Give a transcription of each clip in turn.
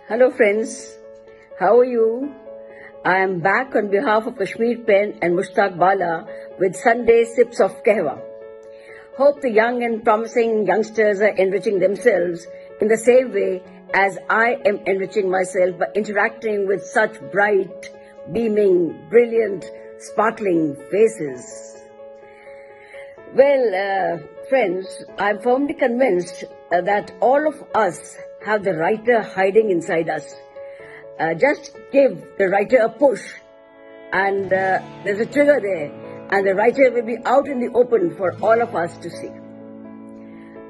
Hello friends, how are you? I am back on behalf of Kashmir Pen and Mushtaq Bala with Sunday Sips of Kehwa. Hope the young and promising youngsters are enriching themselves in the same way as I am enriching myself by interacting with such bright, beaming, brilliant, sparkling faces. Well, friends, I am firmly convinced that all of us have the writer hiding inside us. Just give the writer a push and there's a trigger there and the writer will be out in the open for all of us to see.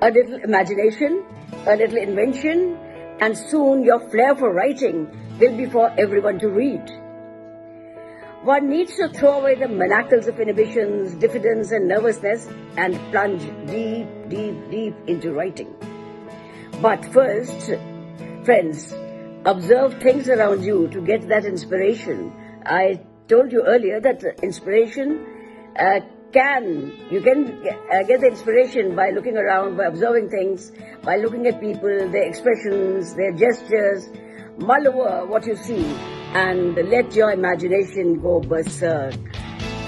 A little imagination, a little invention, and soon your flair for writing will be for everyone to read. One needs to throw away the manacles of inhibitions, diffidence and nervousness and plunge deep, deep, deep into writing. But first, friends, observe things around you to get that inspiration. I told you earlier that inspiration you can get the inspiration by looking around, by observing things, by looking at people, their expressions, their gestures. Mull over what you see and let your imagination go berserk.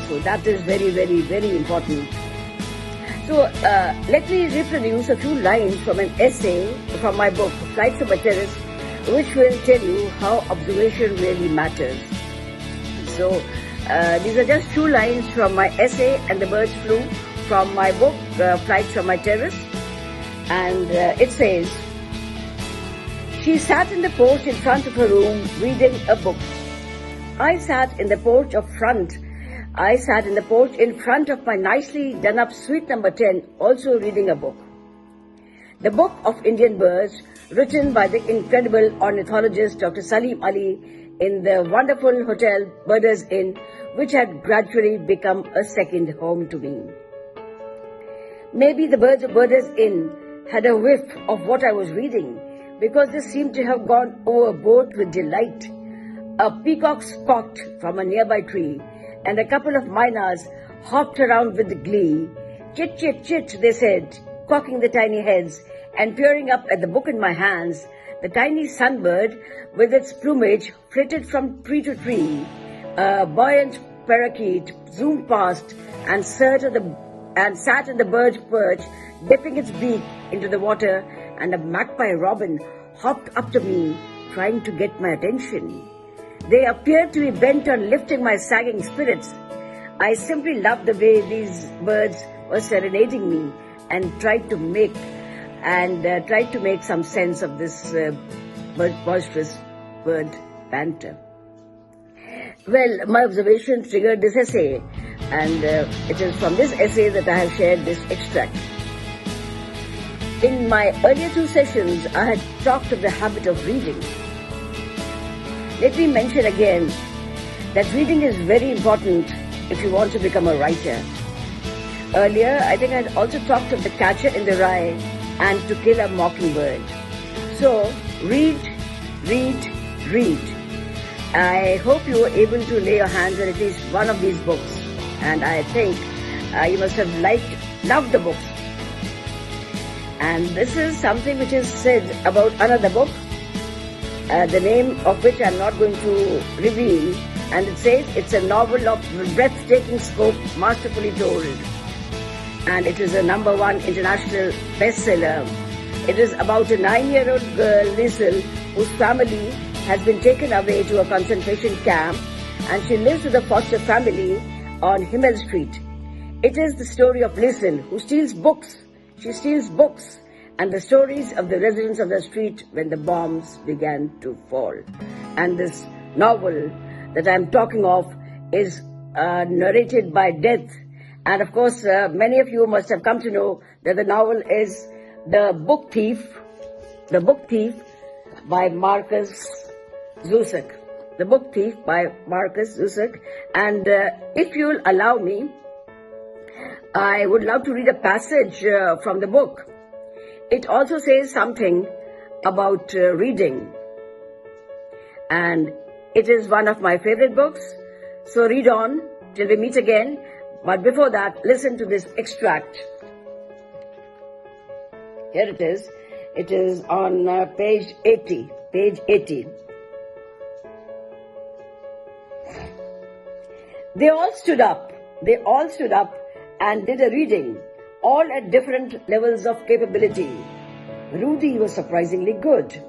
So that is very, very, very important. So let me reproduce a few lines from an essay from my book, Flights of a Terrace, which will tell you how observation really matters. So these are just few lines from my essay And the Birds Flew from my book, Flights from My Terrace. And it says, she sat in the porch in front of her room reading a book. I sat in the porch in front of my nicely done up suite number 10, also reading a book. The Book of Indian Birds, written by the incredible ornithologist Dr. Salim Ali in the wonderful hotel Birders Inn, which had gradually become a second home to me. Maybe the birds of Birders Inn had a whiff of what I was reading, because they seemed to have gone overboard with delight. A peacock squawked from a nearby tree, and a couple of miners hopped around with glee. Chit, chit, chit, they said, cocking the tiny heads and peering up at the book in my hands. The tiny sunbird, with its plumage, flitted from tree to tree. A buoyant parakeet zoomed past and sat in the bird's perch, dipping its beak into the water, and a magpie robin hopped up to me, trying to get my attention. They appeared to be bent on lifting my sagging spirits. I simply loved the way these birds were serenading me and tried to make some sense of this boisterous bird banter. Well, my observation triggered this essay, and it is from this essay that I have shared this extract. In my earlier 2 sessions, I had talked of the habit of reading. Let me mention again that reading is very important if you want to become a writer. Earlier, I think I had also talked of The Catcher in the Rye and To Kill a Mockingbird. So, read, read, read. I hope you were able to lay your hands on at least one of these books, and I think you must have loved the books. And this is something which is said about another book, the name of which I'm not going to reveal, and it says it's a novel of breathtaking scope, masterfully told, and it is a #1 international bestseller. It is about a 9-year-old girl, Liesl, whose family has been taken away to a concentration camp, and she lives with a foster family on Himmel Street. It is the story of Liesl, who steals books. She steals books, and the stories of the residents of the street when the bombs began to fall. And this novel that I'm talking of is narrated by Death. And of course, many of you must have come to know that the novel is The Book Thief by Marcus Zusak. The Book Thief by Marcus Zusak. And if you'll allow me, I would love to read a passage from the book. It also says something about reading, and it is one of my favorite books. So read on till we meet again. But before that, listen to this extract. Here it is. It is on page 80. page 80. They all stood up and did a reading, all at different levels of capability. Rudy was surprisingly good.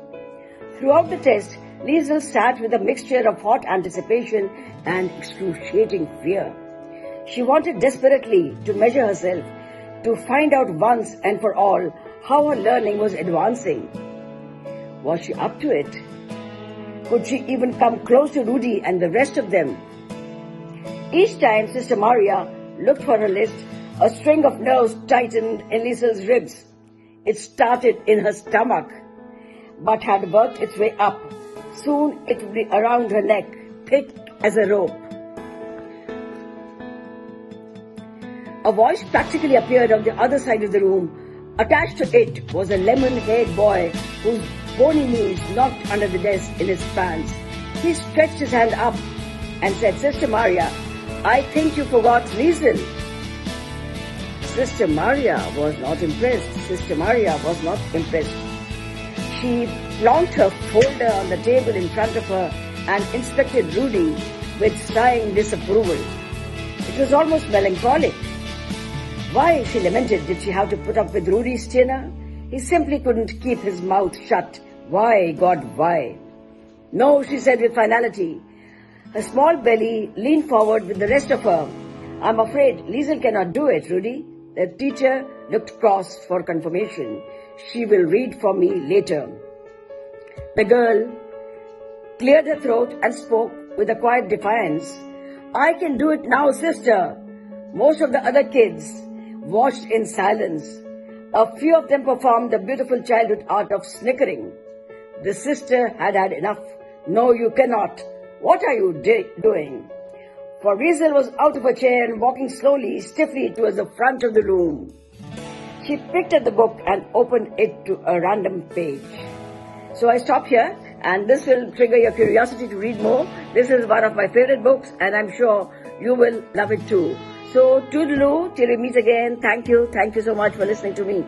Throughout the test, Liesl sat with a mixture of hot anticipation and excruciating fear. She wanted desperately to measure herself, to find out once and for all how her learning was advancing. Was she up to it? Could she even come close to Rudy and the rest of them? Each time Sister Maria looked for her list, a string of nerves tightened in Liesl's ribs. It started in her stomach, but had worked its way up. Soon it would be around her neck, thick as a rope. A voice practically appeared on the other side of the room. Attached to it was a lemon-haired boy whose bony knees knocked under the desk in his pants. He stretched his hand up and said, "Sister Maria, I think you forgot Liesl." Sister Maria was not impressed. She plonked her folder on the table in front of her and inspected Rudy with sighing disapproval. It was almost melancholic. Why, she lamented, did she have to put up with Rudy's dinner? He simply couldn't keep his mouth shut. Why, God, why? "No," she said with finality. Her small belly leaned forward with the rest of her. "I'm afraid Liesl cannot do it, Rudy." The teacher looked cross for confirmation. "She will read for me later." The girl cleared her throat and spoke with a quiet defiance. "I can do it now, sister." Most of the other kids watched in silence. A few of them performed the beautiful childhood art of snickering. The sister had had enough. "No, you cannot. What are you doing?" For Liesl was out of her chair and walking slowly, stiffly towards the front of the room. She picked at the book and opened it to a random page. So I stop here, and this will trigger your curiosity to read more. This is one of my favorite books, and I'm sure you will love it too. So toodaloo, till we meet again. Thank you so much for listening to me.